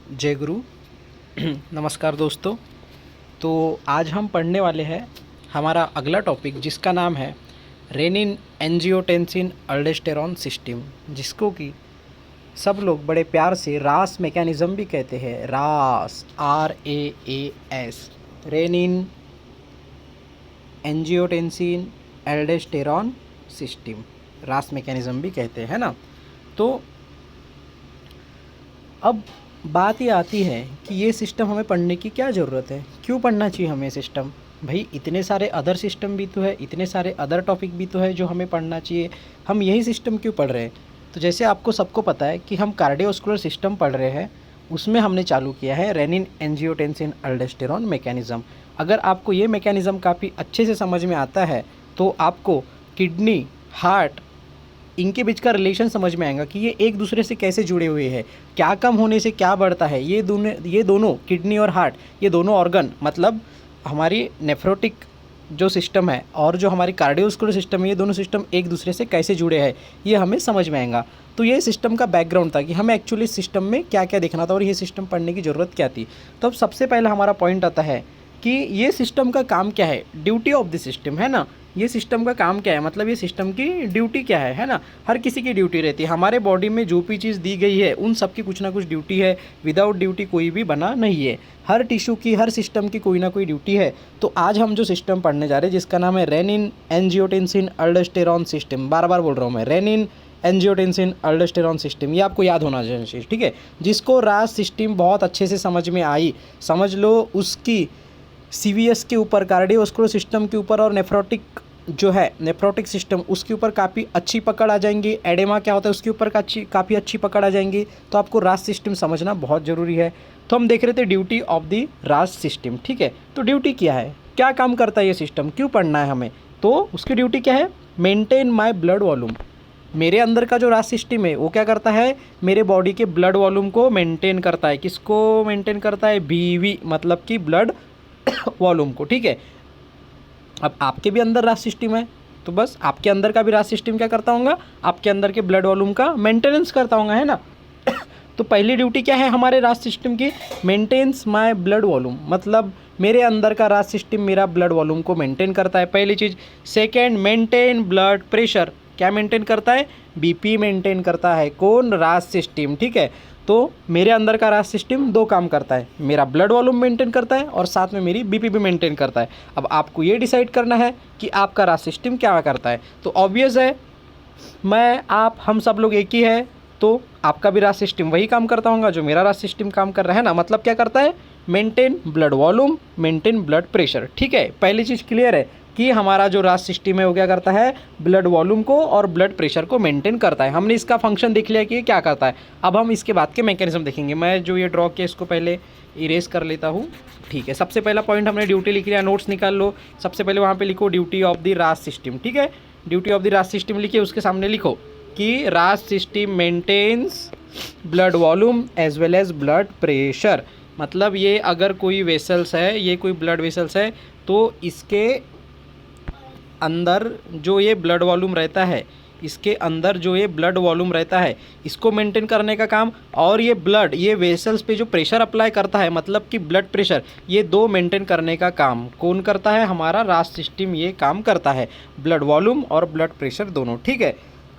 जय गुरु। नमस्कार दोस्तों। तो आज हम पढ़ने वाले हैं हमारा अगला टॉपिक, जिसका नाम है रेनिन एंजियोटेंसिन अल्डोस्टेरॉन सिस्टम, जिसको कि सब लोग बड़े प्यार से रास मैकेनिज़्म भी कहते हैं। रास, RAAS, renin angiotensin aldosterone system, रास मैकेनिज़्म भी कहते हैं ना। तो अब बात ये आती है कि ये सिस्टम हमें पढ़ने की क्या ज़रूरत है, क्यों पढ़ना चाहिए हमें सिस्टम। भाई इतने सारे अदर सिस्टम भी तो है, इतने सारे अदर टॉपिक भी तो है जो हमें पढ़ना चाहिए, हम यही सिस्टम क्यों पढ़ रहे हैं। तो जैसे आपको सबको पता है कि हम कार्डियोवास्कुलर सिस्टम पढ़ रहे हैं, उसमें हमने चालू किया है रेनिन एंजियोटेंसिन अल्डोस्टेरॉन मैकेनिज़्म। अगर आपको ये मैकेनिज़्म काफ़ी अच्छे से समझ में आता है तो आपको किडनी, हार्ट, इनके बीच का रिलेशन समझ में आएगा कि ये एक दूसरे से कैसे जुड़े हुए हैं, क्या कम होने से क्या बढ़ता है। ये दोनों किडनी और हार्ट, ये दोनों ऑर्गन, मतलब हमारी नेफ्रोटिक जो सिस्टम है और जो हमारी कार्डियोवास्कुलर सिस्टम है, ये दोनों सिस्टम एक दूसरे से कैसे जुड़े हैं, ये हमें समझ में आएगा। तो ये सिस्टम का बैकग्राउंड था कि हमें एक्चुअली सिस्टम में क्या क्या देखना था और ये सिस्टम पढ़ने की ज़रूरत क्या थी। तो अब सबसे पहला हमारा पॉइंट आता है कि ये सिस्टम का काम क्या है, ड्यूटी ऑफ द सिस्टम, है ना। ये सिस्टम का काम क्या है, मतलब ये सिस्टम की ड्यूटी क्या है ना। हर किसी की ड्यूटी रहती है, हमारे बॉडी में जो भी चीज़ दी गई है उन सब की कुछ ना कुछ ड्यूटी है। विदाउट ड्यूटी कोई भी बना नहीं है। हर टिश्यू की, हर सिस्टम की कोई ना कोई ड्यूटी है। तो आज हम जो सिस्टम पढ़ने जा रहे हैं, जिसका नाम है रेनिन एंजियोटेंसिन अल्डोस्टेरॉन सिस्टम, बार बार बोल रहा हूँ मैं, रेनिन एंजियोटेंसिन अल्डोस्टेरॉन सिस्टम, ये आपको याद होना चाहिए, ठीक है। जिसको रास सिस्टम बहुत अच्छे से समझ में आई, समझ लो उसकी CVS के ऊपर, कार्डियोवास्कुलर सिस्टम के ऊपर और नेफ्रोटिक जो है, नेफ्रोटिक सिस्टम, उसके ऊपर काफ़ी अच्छी पकड़ आ जाएंगी। एडेमा क्या होता है उसके ऊपर काफ़ी अच्छी पकड़ आ जाएंगी। तो आपको रास सिस्टम समझना बहुत ज़रूरी है। तो हम देख रहे थे duty of the RAS system, ठीक है। तो ड्यूटी क्या है, क्या काम करता है ये सिस्टम, क्यों पढ़ना है हमें। तो उसकी ड्यूटी क्या है, मेंटेन माई ब्लड वॉल्यूम। मेरे अंदर का जो रास सिस्टम है वो क्या करता है, मेरे बॉडी के ब्लड वॉल्यूम को मेंटेन करता है। किसको मेंटेन करता है, BV, मतलब कि ब्लड वॉल्यूम को, ठीक है। अब आपके भी अंदर रास सिस्टम है, तो बस आपके अंदर का भी रास सिस्टम क्या करता होगा, आपके अंदर के ब्लड वॉल्यूम का मेंटेनेंस करता होगा, है ना। तो पहली ड्यूटी क्या है हमारे रास सिस्टम की, मेंटेन्स माय ब्लड वॉल्यूम, मतलब मेरे अंदर का रास सिस्टम मेरा ब्लड वॉल्यूम को मेंटेन करता है, पहली चीज़। सेकेंड, मेंटेन ब्लड प्रेशर, क्या मेंटेन करता है, BP मेंटेन करता है, कौन, रास सिस्टम, ठीक है। तो मेरे अंदर का रास सिस्टम दो काम करता है, मेरा ब्लड वॉल्यूम मेंटेन करता है और साथ में मेरी BP भी मेंटेन करता है। अब आपको ये डिसाइड करना है कि आपका रास सिस्टम क्या करता है। तो ऑब्वियस है, मैं, आप, हम सब लोग एक ही है, तो आपका भी रास सिस्टम वही काम करता होगा जो मेरा रास सिस्टम काम कर रहा है ना। मतलब क्या करता है, maintain blood volume, maintain blood pressure, ठीक है। पहली चीज़ क्लियर है कि हमारा जो रास सिस्टम है वो क्या करता है, ब्लड वॉल्यूम को और ब्लड प्रेशर को मेंटेन करता है। हमने इसका फंक्शन देख लिया कि ये क्या करता है। अब हम इसके बाद के मैकेनिज्म देखेंगे। मैं जो ये ड्रॉ किया इसको पहले इरेज कर लेता हूँ, ठीक है। सबसे पहला पॉइंट हमने ड्यूटी लिख लिया, नोट्स निकाल लो। सबसे पहले वहाँ पे लिखो duty of the RAS system, ठीक है। Duty of the RAS system लिखिए, उसके सामने लिखो कि RAS system maintains blood volume as well as blood pressure. मतलब ये अगर कोई वेसल्स है, ये कोई ब्लड वेसल्स है, तो इसके अंदर जो ये ब्लड वॉल्यूम रहता है, इसके अंदर जो ये ब्लड वॉल्यूम रहता है, इसको मेंटेन करने का काम, और ये ब्लड, ये वेसल्स पे जो प्रेशर अप्लाई करता है, मतलब कि ब्लड प्रेशर, ये दो मेंटेन करने का काम कौन करता है, हमारा रास सिस्टम ये काम करता है, ब्लड वॉल्यूम और ब्लड प्रेशर दोनों, ठीक है।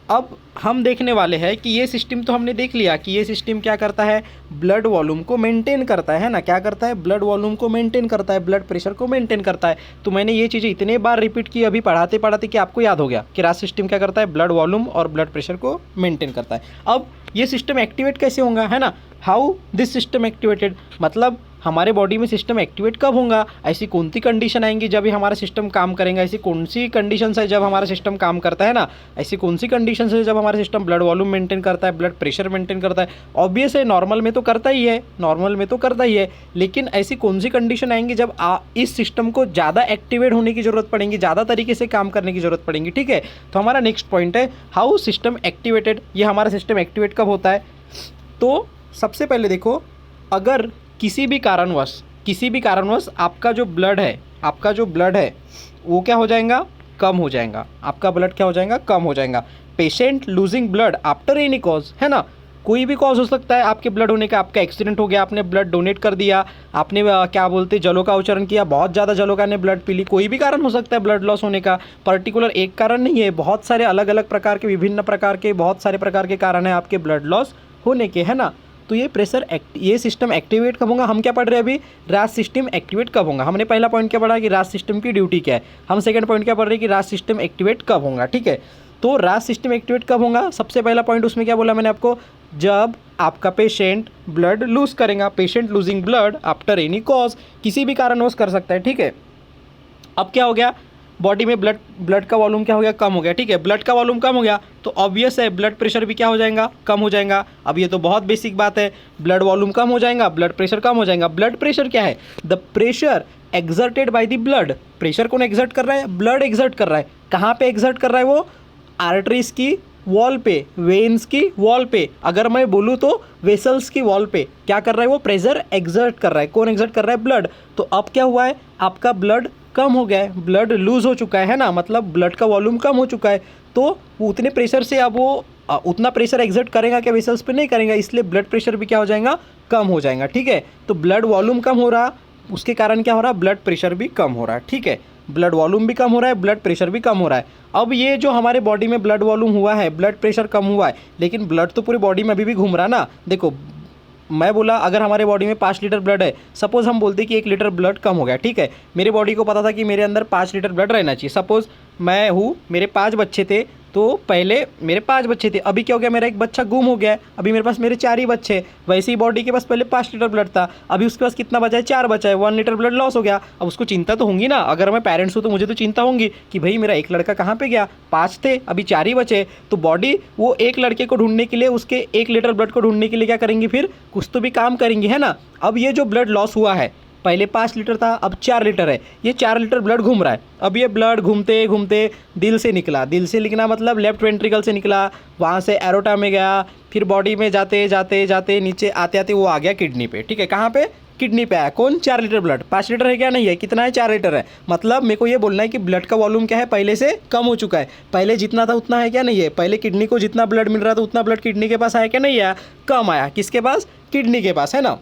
अब हम देखने वाले हैं कि ये सिस्टम तो हमने देख लिया कि ये सिस्टम क्या करता है, ब्लड वॉल्यूम को मेंटेन करता है ना। क्या करता है, ब्लड वॉल्यूम को मेंटेन करता है, ब्लड प्रेशर को मेंटेन करता है। तो मैंने ये चीज़ें इतने बार रिपीट की अभी पढ़ाते पढ़ाते कि आपको याद हो गया कि रास सिस्टम क्या करता है, ब्लड वॉल्यूम और ब्लड प्रेशर को मेंटेन करता है। अब ये सिस्टम एक्टिवेट कैसे होगा, है ना। हाउ दिस सिस्टम एक्टिवेटेड, मतलब हमारे बॉडी में सिस्टम एक्टिवेट कब होगा, ऐसी कौन सी कंडीशन आएंगी जब ये हमारा सिस्टम काम करेगा, ऐसी कौन सी कंडीशंस है जब हमारा सिस्टम काम करता है ना, ऐसी कौन सी कंडीशंस है जब हमारा सिस्टम ब्लड वॉल्यूम मेंटेन करता है, ब्लड प्रेशर मेंटेन करता है। ऑब्वियस है, नॉर्मल में तो करता ही है, नॉर्मल में तो करता ही है, लेकिन ऐसी कौन सी कंडीशन आएंगी जब इस सिस्टम को ज़्यादा एक्टिवेट होने की ज़रूरत पड़ेगी, ज़्यादा तरीके से काम करने की ज़रूरत पड़ेगी, ठीक है। तो हमारा नेक्स्ट पॉइंट है हाउ सिस्टम एक्टिवेटेड, ये हमारा सिस्टम एक्टिवेट कब होता है। तो सबसे पहले देखो, अगर किसी भी कारणवश आपका जो ब्लड है वो क्या हो जाएगा, कम हो जाएगा। आपका ब्लड क्या हो जाएगा, कम हो जाएगा। Patient losing blood after any cause, है ना। कोई भी कॉज हो सकता है आपके ब्लड होने का। आपका एक्सीडेंट हो गया, आपने ब्लड डोनेट कर दिया, आपने क्या बोलते जलों का उच्चारण किया, बहुत ज़्यादा जलों का ने ब्लड पी ली, कोई भी कारण हो सकता है ब्लड लॉस होने का। पर्टिकुलर एक कारण नहीं है, बहुत सारे अलग अलग प्रकार के, विभिन्न प्रकार के, बहुत सारे प्रकार के कारण हैं आपके ब्लड लॉस होने के, है ना। तो ये सिस्टम एक्टिवेट कब होगा, हम क्या पढ़ रहे हैं अभी, राज सिस्टम एक्टिवेट कब होगा। हमने पहला पॉइंट क्या पढ़ा कि राज सिस्टम की ड्यूटी क्या है, हम सेकंड पॉइंट क्या पढ़ रहे हैं कि राज सिस्टम एक्टिवेट कब होगा, ठीक है। तो राज सिस्टम एक्टिवेट कब होगा, सबसे पहला पॉइंट उसमें क्या बोला मैंने आपको, जब आपका पेशेंट ब्लड लूज करेगा। Patient losing blood after any cause, किसी भी कारणवश कर सकता है, ठीक है। अब क्या हो गया, बॉडी में ब्लड का वॉल्यूम क्या हो गया, कम हो गया, ठीक है। ब्लड का वॉल्यूम कम हो गया तो ऑब्वियस है ब्लड प्रेशर भी क्या हो जाएगा, कम हो जाएगा। अब ये तो बहुत बेसिक बात है, ब्लड वॉल्यूम कम हो जाएगा, ब्लड प्रेशर कम हो जाएगा। ब्लड प्रेशर क्या है, the pressure exerted by the blood. Pressure कौन एक्सर्ट कर रहा है, ब्लड एक्सर्ट कर रहा है। कहाँ पे एक्सर्ट कर रहा है वो, आर्टरीज की वॉल पे, वेन्स की वॉल पे, अगर मैं बोलूँ तो वेसल्स की वॉल पे क्या कर रहा है वो, प्रेशर एक्सर्ट कर रहा है। कौन एक्सर्ट कर रहा है, ब्लड। तो अब क्या हुआ है, आपका ब्लड कम हो गया है, ब्लड लूज हो चुका है ना, मतलब ब्लड का वॉल्यूम कम हो चुका है। तो वो उतने प्रेशर से अब वो उतना प्रेशर एक्सर्ट करेगा क्या वेसल्स पे, नहीं करेगा, इसलिए ब्लड प्रेशर भी क्या हो जाएगा, कम हो जाएगा, ठीक है। तो ब्लड वॉल्यूम कम हो रहा, उसके कारण क्या हो रहा, ब्लड प्रेशर भी कम हो रहा है, ठीक है। ब्लड वॉल्यूम भी कम हो रहा है, ब्लड प्रेशर भी कम हो रहा है। अब ये जो हमारे बॉडी में ब्लड वॉल्यूम हुआ है, ब्लड प्रेशर कम हुआ है, लेकिन ब्लड तो पूरी बॉडी में अभी भी घूम रहा ना। देखो मैं बोला अगर हमारे बॉडी में 5 लीटर ब्लड है, सपोज़ हम बोलते कि 1 लीटर ब्लड कम हो गया, ठीक है। मेरे बॉडी को पता था कि मेरे अंदर 5 लीटर ब्लड रहना चाहिए। सपोज़ मैं हूँ, मेरे 5 बच्चे थे, तो पहले मेरे 5 बच्चे थे, अभी क्या हो गया, मेरा एक बच्चा गुम हो गया है, अभी मेरे पास मेरे 4 ही बच्चे। वैसे ही बॉडी के पास पहले 5 लीटर ब्लड था, अभी उसके पास कितना बचा है, 4 बचा है, 1 लीटर ब्लड लॉस हो गया। अब उसको चिंता तो होंगी ना, अगर मैं पेरेंट्स हूँ तो मुझे तो चिंता होंगी कि भाई मेरा एक लड़का कहाँ पे गया, 5 थे अभी 4 ही बचे। तो बॉडी वो एक लड़के को ढूंढने के लिए, उसके 1 लीटर ब्लड को ढूंढने के लिए क्या करेंगी, फिर कुछ तो भी काम करेंगी, है ना। अब ये जो ब्लड लॉस हुआ है, पहले 5 लीटर था, अब 4 लीटर है, ये 4 लीटर ब्लड घूम रहा है। अब ये ब्लड घूमते घूमते दिल से निकला, दिल से निकला मतलब लेफ्ट वेंट्रिकल से निकला, वहाँ से एरोटा में गया, फिर बॉडी में जाते जाते जाते नीचे आते आते वो आ गया किडनी पे, ठीक है। कहाँ पे, किडनी पे आया। कौन, 4 लीटर ब्लड। 5 लीटर है क्या, नहीं है, कितना है, 4 लीटर है। मतलब मेरे को ये बोलना है कि ब्लड का वॉल्यूम क्या है, पहले से कम हो चुका है। पहले जितना था उतना है क्या, नहीं है। पहले किडनी को जितना ब्लड मिल रहा था उतना ब्लड किडनी के पास आया क्या, नहीं आया, कम आया। किसके पास, किडनी के पास, है ना।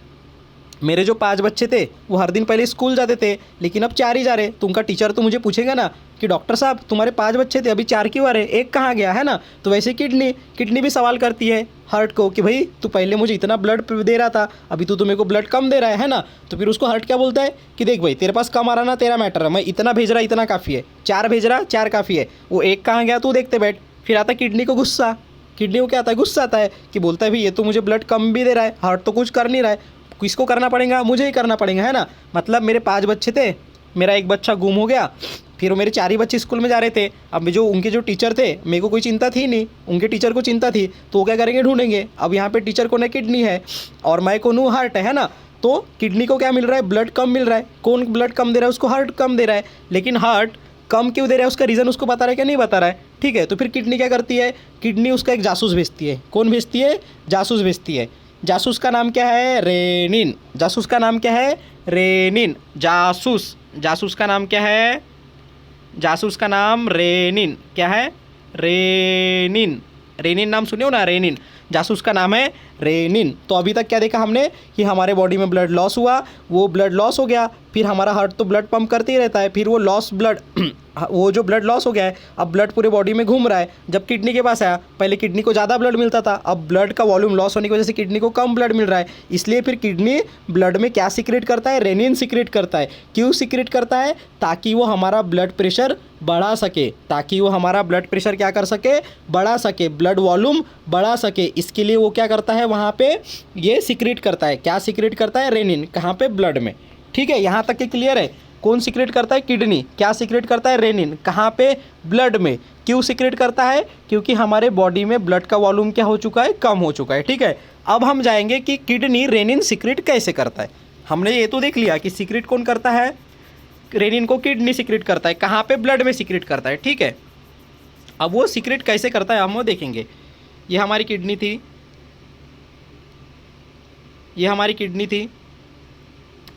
मेरे जो 5 बच्चे थे वो हर दिन पहले स्कूल जाते थे, लेकिन अब 4 ही जा रहे। तो उनका टीचर तो मुझे पूछेगा ना कि डॉक्टर साहब तुम्हारे 5 बच्चे थे, अभी 4 क्यों आ रहे, एक कहाँ गया, है ना। तो वैसे किडनी भी सवाल करती है हार्ट को कि भाई तू पहले मुझे इतना ब्लड दे रहा था, अभी तू मेरे को ब्लड कम दे रहा है ना। तो फिर उसको हार्ट क्या बोलता है कि देख भाई तेरे पास कम आ रहा ना, तेरा मैटर है, मैं इतना भेज रहा, इतना काफ़ी है, 4 भेज रहा, 4 काफ़ी है, वो एक कहाँ गया तू देखते बैठ। फिर आता किडनी को गुस्सा, किडनी को क्या आता है, गुस्सा आता है कि बोलता है भाई ये तो मुझे ब्लड कम भी दे रहा है, हार्ट तो कुछ कर नहीं रहा है, किसको करना पड़ेगा, मुझे ही करना पड़ेगा, है ना। मतलब मेरे 5 बच्चे थे, मेरा एक बच्चा गुम हो गया, फिर मेरे 4 ही बच्चे स्कूल में जा रहे थे। अब जो उनके जो टीचर थे, मेरे को कोई चिंता थी नहीं, उनके टीचर को चिंता थी, तो वो क्या करेंगे, ढूंढेंगे। अब यहाँ पे टीचर को ना किडनी है और मैं को नू हार्ट है ना। तो किडनी को क्या मिल रहा है, ब्लड कम मिल रहा है। कौन ब्लड कम दे रहा है, उसको हार्ट कम दे रहा है। लेकिन हार्ट कम क्यों दे रहा है, उसका रीज़न उसको बता रहा है क्या, नहीं बता रहा है, ठीक है। तो फिर किडनी क्या करती है, किडनी उसका एक जासूस भेजती है। कौन भेजती है, जासूस भेजती है। जासूस का नाम क्या है, रेनिन। जासूस का नाम क्या है, रेनिन। जासूस का नाम क्या है, जासूस का नाम रेनिन। क्या है, रेनिन। रेनिन नाम सुने हो ना, रेनिन। जासूस का नाम है रेनिन। तो अभी तक क्या देखा हमने कि हमारे बॉडी में ब्लड लॉस हुआ, वो ब्लड लॉस हो गया, फिर हमारा हार्ट तो ब्लड पंप करते ही रहता है, फिर वो लॉस ब्लड वो जो ब्लड लॉस हो गया है, अब ब्लड पूरे बॉडी में घूम रहा है। जब किडनी के पास आया, पहले किडनी को ज़्यादा ब्लड मिलता था, अब ब्लड का वॉल्यूम लॉस होने की वजह से किडनी को कम ब्लड मिल रहा है। इसलिए फिर किडनी ब्लड में क्या सीक्रेट करता है, रेनिन सीक्रेट करता है। क्यों सीक्रेट करता है, ताकि वो हमारा ब्लड प्रेशर बढ़ा सके, ताकि वो हमारा ब्लड प्रेशर क्या कर सके, बढ़ा सके, ब्लड वॉल्यूम बढ़ा सके। इसके लिए वो क्या करता है, वहाँ पे ये सीक्रेट करता है। क्या सीक्रेट करता है, रेनिन। कहाँ पे, ब्लड में, ठीक है। यहाँ तक के क्लियर है। कौन सीक्रेट करता है, किडनी। क्या सीक्रेट करता है, रेनिन। कहाँ पे, ब्लड में। क्यों सीक्रेट करता है, क्योंकि हमारे बॉडी में ब्लड का वॉल्यूम क्या हो चुका है, कम हो चुका है, ठीक है। अब हम जाएंगे कि किडनी रेनिन सीक्रेट कैसे करता है। हमने ये तो देख लिया कि सीक्रेट कौन करता है, रेनिन को किडनी सीक्रेट करता है। कहाँ पे, ब्लड में सीक्रेट करता है, ठीक है। अब वो सीक्रेट कैसे करता है हम वो देखेंगे। ये हमारी किडनी थी, ये हमारी किडनी थी,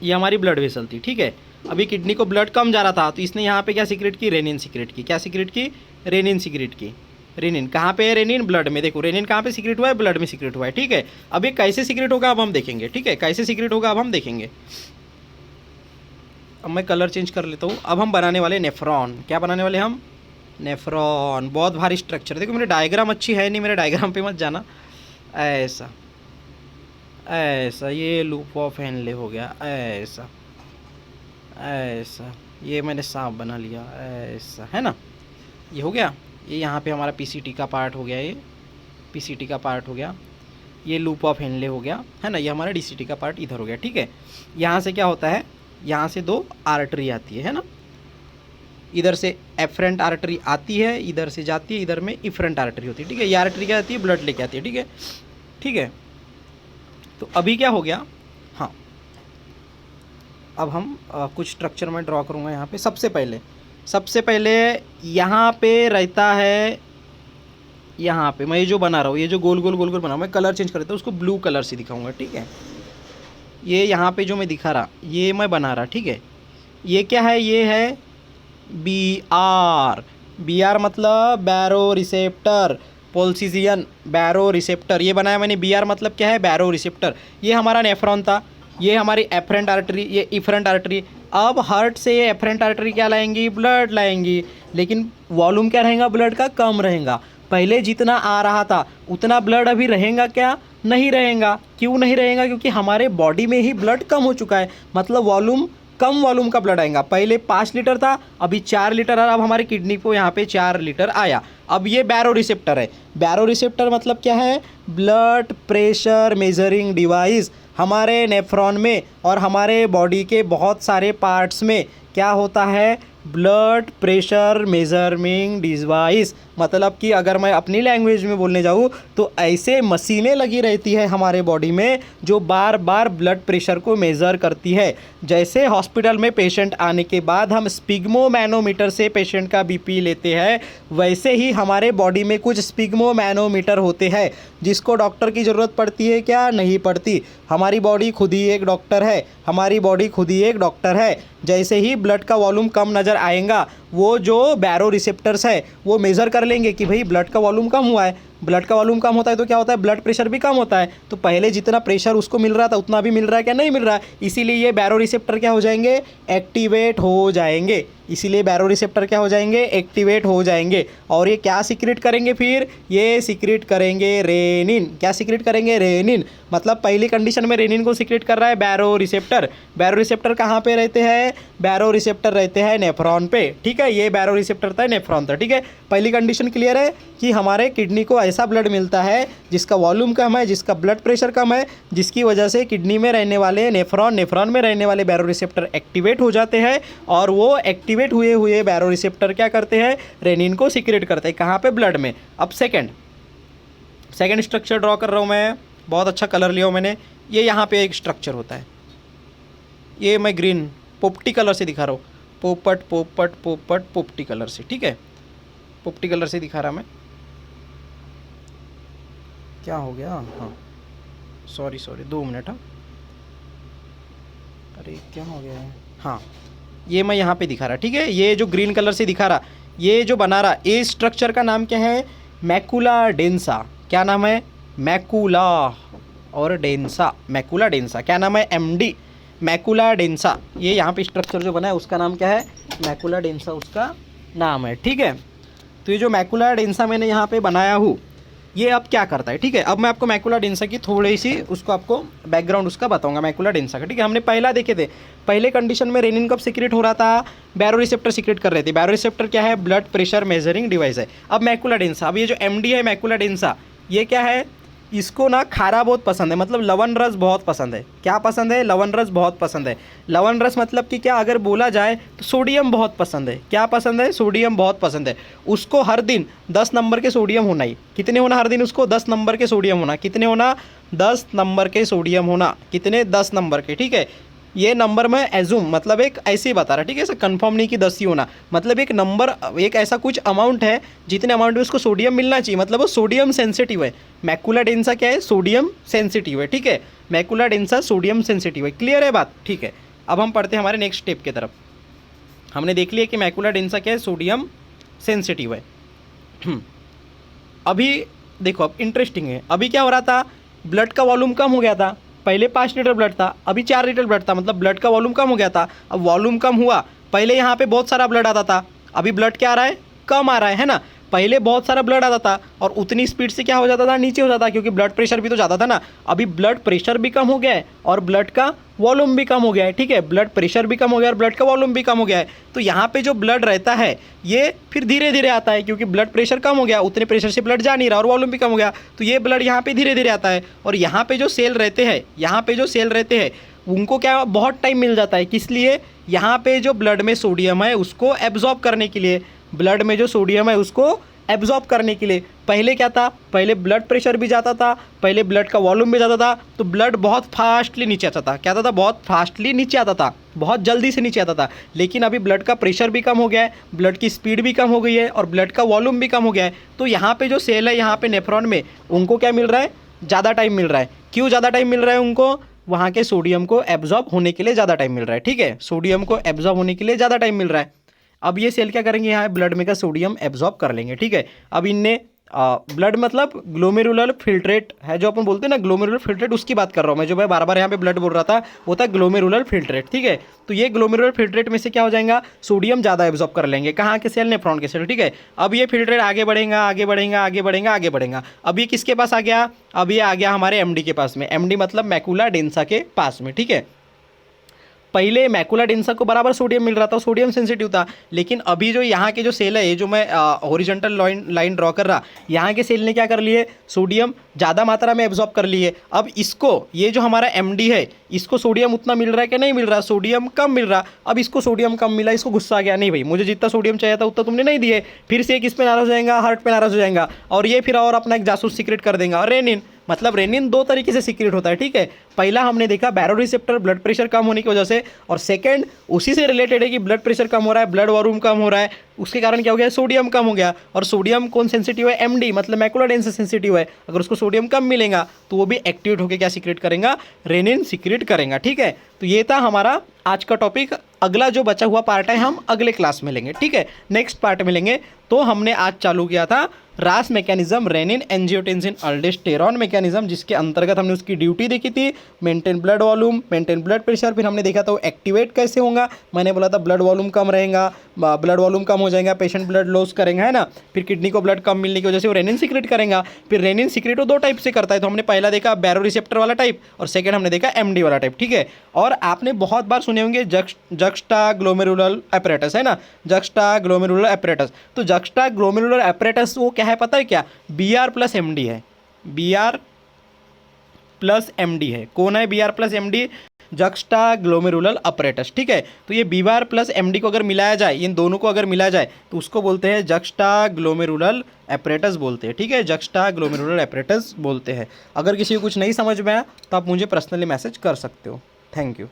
ये हमारी ब्लड वेसल थी, ठीक है। अभी किडनी को ब्लड कम जा रहा था, तो इसने यहाँ पे क्या सीक्रेट की, रेनिन सीक्रेट की। क्या सीक्रेट की, रेनिन सीक्रेट की। रेनिन कहाँ पे है? रेनिन ब्लड में। देखो रेनिन कहाँ पे सीक्रेट हुआ है? ब्लड में सीक्रेट हुआ है, ठीक है। अब ये कैसे सीक्रेट होगा अब हम देखेंगे, ठीक है, कैसे सीक्रेट होगा अब हम देखेंगे। अब मैं कलर चेंज कर लेता हूँ। अब हम बनाने वाले नेफ्रॉन। क्या बनाने वाले हम? नेफ्रॉन। बहुत भारी स्ट्रक्चर। देखो मेरे डायग्राम अच्छी है नहीं, मेरे डायग्राम पे मत जाना। ऐसा ऐसा ये लूप ऑफ हेनले हो गया, ऐसा ऐसा ये मैंने सांप बना लिया, ऐसा है ना, ये हो गया। ये यहाँ पे हमारा पीसीटी का पार्ट हो गया, ये पीसीटी का पार्ट हो गया, ये लूप ऑफ हेनले हो गया, है ना, ये हमारा डीसीटी का पार्ट इधर हो गया, ठीक है। यहाँ से क्या होता है? यहाँ से दो आर्टरी आती है ना, इधर से एफरेंट आर्टरी आती है, इधर से जाती है, इधर में इफरेंट आर्टरी होती है, ठीक है। ये आर्टरी क्या आती है? ब्लड लेके आती है, ठीक है, ठीक है। तो अभी क्या हो गया? हाँ, अब हम कुछ स्ट्रक्चर में ड्रॉ करूँगा यहाँ पे। सबसे पहले यहाँ पे रहता है, यहाँ पे मैं ये जो बना रहा हूँ, ये जो गोल गोल गोल गोल बना मैं कलर चेंज कर देता हूँ, उसको ब्लू कलर से दिखाऊंगा, ठीक है। ये यहाँ पे जो मैं दिखा रहा, ये मैं बना रहा, ठीक है। ये क्या है? ये है बी आर मतलब बैरो रिसेप्टर, पोल्सिजियन बैरो रिसेप्टर, ये बनाया मैंने। बी आर मतलब क्या है? बैरो रिसेप्टर। ये हमारा नेफ्रॉन था, ये हमारी एफरेंट आर्टरी, ये इफरेंट आर्टरी। अब हार्ट से ये एफरेंट आर्टरी क्या लाएंगी? ब्लड लाएंगी, लेकिन वॉल्यूम क्या रहेगा ब्लड का? कम रहेगा। पहले जितना आ रहा था उतना ब्लड अभी रहेगा क्या? नहीं रहेगा। क्यों नहीं रहेगा? क्योंकि हमारे बॉडी में ही ब्लड कम हो चुका है, मतलब वॉल्यूम कम वॉल्यूम का ब्लड आएगा। पहले 5 लीटर था, अभी 4 लीटर आ रहा। अब हमारी किडनी को यहाँ पे 4 लीटर आया। अब ये बैरो रिसेप्टर है। बैरो रिसेप्टर मतलब क्या है? Blood pressure measuring device. हमारे नेफ्रॉन में और हमारे बॉडी के बहुत सारे पार्ट्स में क्या होता है? Blood pressure measuring device. मतलब कि अगर मैं अपनी लैंग्वेज में बोलने जाऊँ तो ऐसे मशीनें लगी रहती है हमारे बॉडी में जो बार बार ब्लड प्रेशर को मेज़र करती है। जैसे हॉस्पिटल में पेशेंट आने के बाद हम स्पिग्मोमैनोमीटर से पेशेंट का बीपी लेते हैं, वैसे ही हमारे बॉडी में कुछ स्पिग्मोमैनोमीटर होते हैं जिसको डॉक्टर की ज़रूरत पड़ती है क्या? नहीं पड़ती। हमारी बॉडी खुद ही एक डॉक्टर है, हमारी बॉडी खुद ही एक डॉक्टर है। जैसे ही ब्लड का वॉल्यूम कम नज़र आएगा, वो जो बैरो रिसेप्टर्स है वो मेज़र कर लेंगे कि भाई ब्लड का वॉल्यूम कम हुआ है। ब्लड का वॉल्यूम कम होता है तो क्या होता है? ब्लड प्रेशर भी कम होता है। तो पहले जितना प्रेशर उसको मिल रहा था उतना भी मिल रहा है क्या? नहीं मिल रहा है। इसीलिए ये बैरो रिसेप्टर क्या हो जाएंगे? एक्टिवेट हो जाएंगे। इसीलिए बैरो रिसेप्टर क्या हो जाएंगे? एक्टिवेट हो जाएंगे। और ये क्या सीक्रेट करेंगे फिर? ये सीक्रेट करेंगे रेनिन। क्या सीक्रेट करेंगे? रेनिन। मतलब पहली कंडीशन में रेनिन को सीक्रेट कर रहा है बैरो रिसेप्टर। बैरो रिसेप्टर कहाँ पे रहते हैं? बैरो रिसेप्टर रहते हैं नेफ्रॉन पे, ठीक है। ये बैरो रिसेप्टर था, नेफ्रॉन था, ठीक है। पहली कंडीशन क्लियर है कि हमारे किडनी को ऐसा ब्लड मिलता है जिसका वॉल्यूम कम है, जिसका ब्लड प्रेशर कम है, जिसकी वजह से किडनी में रहने वाले नेफ्रॉन में रहने वाले बैरो रिसेप्टर एक्टिवेट हो जाते हैं। और वो एक्टिवेट हुए बैरो रिसेप्टर क्या करते हैं? रेनिन को सीक्रेट करते हैं। कहाँ पे? ब्लड में। अब सेकेंड स्ट्रक्चर ड्रॉ कर रहा हूँ मैं। बहुत अच्छा कलर लिया हूँ मैंने। ये यहाँ पे एक स्ट्रक्चर होता है, ये मैं ग्रीन पोपटी कलर से दिखा रहा हूँ। पोपटी कलर से, ठीक है। पोपटी कलर से दिखा रहा मैं। क्या हो गया? हाँ सॉरी 2 मिनट। हाँ अरे क्या हो गया है? हाँ ये मैं यहाँ पे दिखा रहा, ठीक है। ये जो ग्रीन कलर से दिखा रहा, ये जो बना रहा, इस स्ट्रक्चर का नाम क्या है? Macula densa. क्या नाम है? मैकुला और डेंसा। Macula densa. क्या नाम है? MD macula densa. ये यहाँ पे स्ट्रक्चर जो बना है उसका नाम क्या है? मैकुला डेंसा उसका नाम है, ठीक है। तो ये जो मैकुला डेंसा मैंने यहाँ पे बनाया हूँ, ये अब क्या करता है, ठीक है। अब मैं आपको मैकुला डेंसा की थोड़ी सी उसको आपको बैकग्राउंड उसका बताऊंगा मैकुला डेंसा का, ठीक है। हमने पहला देखे थे, पहले कंडीशन में रेनिन कब सीक्रेट हो रहा था? बैरो रिसेप्टर सीक्रेट कर रहे थे। बैरो रिसेप्टर क्या है? ब्लड प्रेशर मेजरिंग डिवाइस है। अब मैकुला डेंसा, अब ये जो एमडी है मैकुला डेंसा, ये क्या है? इसको ना खारा बहुत पसंद है, मतलब लवण रस बहुत पसंद है। क्या पसंद है? लवण रस बहुत पसंद है। लवण रस मतलब कि क्या, अगर बोला जाए तो सोडियम बहुत पसंद है। क्या पसंद है? सोडियम बहुत पसंद है। उसको हर दिन 10 नंबर के सोडियम होना ही। कितने होना हर दिन उसको? 10 नंबर के सोडियम होना। कितने होना? 10 नंबर के सोडियम होना। कितने? 10 नंबर के, ठीक है। ये नंबर मैं एज्यूम मतलब एक ऐसे ही बता रहा, ठीक है। ऐसा कंफर्म नहीं कि 10 ही होना, मतलब एक नंबर, एक ऐसा कुछ अमाउंट है जितने अमाउंट में उसको सोडियम मिलना चाहिए, मतलब वो सोडियम सेंसिटिव है। मैकुला डेंसा क्या है? सोडियम सेंसिटिव है, ठीक है। मैकुला डेंसा सोडियम सेंसिटिव है। क्लियर है बात? ठीक है। अब हम पढ़ते हैं हमारे नेक्स्ट स्टेप की तरफ। हमने देख लिया कि मैकुला डेंसा क्या है? सोडियम सेंसिटिव है। अभी देखो, अब इंटरेस्टिंग है, अभी क्या हो रहा था, ब्लड का वॉल्यूम कम हो गया था। पहले 5 लीटर ब्लड था, अभी 4 लीटर ब्लड था, मतलब ब्लड का वॉल्यूम कम हो गया था। अब वॉल्यूम कम हुआ, पहले यहाँ पे बहुत सारा ब्लड आता था, अभी ब्लड क्या आ रहा है, कम आ रहा है ना। पहले बहुत सारा ब्लड आता था और उतनी स्पीड से क्या हो जाता था, नीचे हो जाता था, क्योंकि ब्लड प्रेशर भी तो ज़्यादा था ना। अभी ब्लड प्रेशर भी कम हो गया है और ब्लड का वॉल्यूम भी कम हो गया है, ठीक है, ब्लड प्रेशर भी कम हो गया और ब्लड का वॉल्यूम भी कम हो गया है। तो यहाँ पे जो ब्लड रहता है ये फिर धीरे धीरे आता है, क्योंकि ब्लड प्रेशर कम हो गया, उतने प्रेशर से ब्लड जा नहीं रहा और वॉल्यूम भी कम हो गया, तो ये ब्लड यहाँ पे धीरे धीरे आता है। और यहाँ पे जो सेल रहते हैं, यहाँ पे जो सेल रहते हैं उनको क्या बहुत टाइम मिल जाता है, किस लिए, यहाँ पे जो ब्लड में सोडियम है उसको एब्जॉर्ब करने के लिए, ब्लड में जो सोडियम है उसको एब्जॉर्ब करने के लिए। पहले क्या था, पहले ब्लड प्रेशर भी जाता था, पहले ब्लड का वॉल्यूम भी जाता था, तो ब्लड बहुत फास्टली नीचे आता था, क्या था, बहुत फास्टली नीचे आता था, बहुत जल्दी से नीचे आता था। लेकिन अभी ब्लड का प्रेशर भी कम हो गया है, ब्लड की स्पीड भी कम हो गई है और ब्लड का वॉल्यूम भी कम हो गया है। तो यहाँ पे जो सेल है, यहाँ पे नेफ्रॉन में, उनको क्या मिल रहा है, ज़्यादा टाइम मिल रहा है। क्यों ज़्यादा टाइम मिल रहा है उनको, वहाँ के सोडियम को एब्जॉर्ब होने के लिए ज़्यादा टाइम मिल रहा है, ठीक है, सोडियम को एब्जॉर्ब होने के लिए ज़्यादा टाइम मिल रहा है। अब ये सेल क्या करेंगे, यहाँ ब्लड में का सोडियम एब्जॉर्ब कर लेंगे, ठीक है। अब इनने ब्लड मतलब ग्लोमेरुलर फिल्ट्रेट है, जो अपन बोलते हैं ना ग्लोमेरुलर फिल्ट्रेट, उसकी बात कर रहा हूँ मैं, जो मैं बार बार यहाँ पे ब्लड बोल रहा था वो था ग्लोमेरुलर फिल्ट्रेट, ठीक है। तो ये ग्लोमेरुलर फिल्ट्रेट में से क्या हो जाएगा, सोडियम ज़्यादा एब्जॉर्ब कर लेंगे, कहाँ के सेल, नेफ्रॉन के सेल, ठीक है। अब ये फिल्ट्रेट आगे बढ़ेगा, आगे बढ़ेगा, आगे बढ़ेगा, आगे बढ़ेगा। अब ये किसके पास आ गया, अब ये आ गया हमारे एमडी के पास में, एमडी मतलब मैकुला डेंसा के पास में, ठीक है। पहले मैकुला डेंसा को बराबर सोडियम मिल रहा था, सोडियम सेंसिटिव था, लेकिन अभी जो यहाँ के जो सेल है, ये जो मैं हॉरिजॉन्टल लाइन ड्रॉ कर रहा, यहाँ के सेल ने क्या कर लिए, सोडियम ज़्यादा मात्रा में एब्जॉर्ब कर लिए। अब इसको, ये जो हमारा एमडी है, इसको सोडियम उतना मिल रहा है कि नहीं मिल रहा, सोडियम कम मिल रहा। अब इसको सोडियम कम मिला, इसको गुस्सा आ गया, नहीं भाई मुझे जितना सोडियम चाहिए था उतना तुमने नहीं दिए, फिर से किस पे नाराज हो जाएगा, हार्ट पे नाराज हो जाएगा, और ये फिर और अपना एक जासूस सीक्रेट कर देगा, और रेनिन, मतलब रेनिन दो तरीके से सीक्रेट होता है, ठीक है। पहला हमने देखा बैरो रिसेप्टर, ब्लड प्रेशर कम होने की वजह से, और सेकंड उसी से रिलेटेड है कि ब्लड प्रेशर कम हो रहा है, ब्लड वॉल्यूम कम हो रहा है, उसके कारण क्या हो गया, सोडियम कम हो गया। और सोडियम कौन सेंसिटिव है, एमडी मतलब मैकुला डेंसा सेंसिटिव है, अगर उसको सोडियम कम मिलेगा तो वो भी एक्टिवेट होकर क्या सीक्रेट करेगा, रेनिन सीक्रेट करेगा, ठीक है। तो ये था हमारा आज का टॉपिक। अगला जो बचा हुआ पार्ट है हम अगले क्लास में लेंगे, ठीक है, नेक्स्ट पार्ट में लेंगे। तो हमने आज चालू किया था रास mechanism, renin angiotensin aldosterone mechanism, जिसके अंतर्गत हमने उसकी ड्यूटी देखी थी, maintain blood volume, maintain blood pressure. फिर हमने देखा था वो एक्टिवेट कैसे होगा, मैंने बोला था ब्लड वॉल्यूम कम रहेगा, ब्लड वॉल्यूम कम हो जाएगा, पेशेंट ब्लड लॉस करेंगे, है ना। फिर किडनी को ब्लड कम मिलने की वजह से वो रेनिन सीक्रेट करेगा। फिर रेनिन सीक्रेट वो दो टाइप से करता है, तो हमने पहला देखा बैरो रिसेप्टर वाला टाइप और सेकेंड हमने देखा एमडी वाला टाइप, ठीक है। और आपने बहुत बार सुने होंगे जक्स्टा ग्लोमेरुलर एपरेटस, है ना, जक्स्टा ग्लोमेरुलर एपरेटस। तो जक्स्टा ग्लोमेरुलर एपरेटस वो क्या है पता है क्या, बीआर प्लस एमडी है, बीआर प्लस एमडी है। कौन है BR plus MD, juxtaglomerular apparatus, ठीक है। तो ये बीआर प्लस एमडी को अगर मिलाया जाए, इन दोनों को अगर मिलाया जाए तो उसको बोलते हैं जक्स्टा ग्लोमेरुलर एपरेटस बोलते हैं, ठीक है, जक्स्टा ग्लोमेरुलर एपरेटस बोलते हैं। अगर किसी को कुछ नहीं समझ में आया तो आप मुझे पर्सनली मैसेज कर सकते हो। Thank you.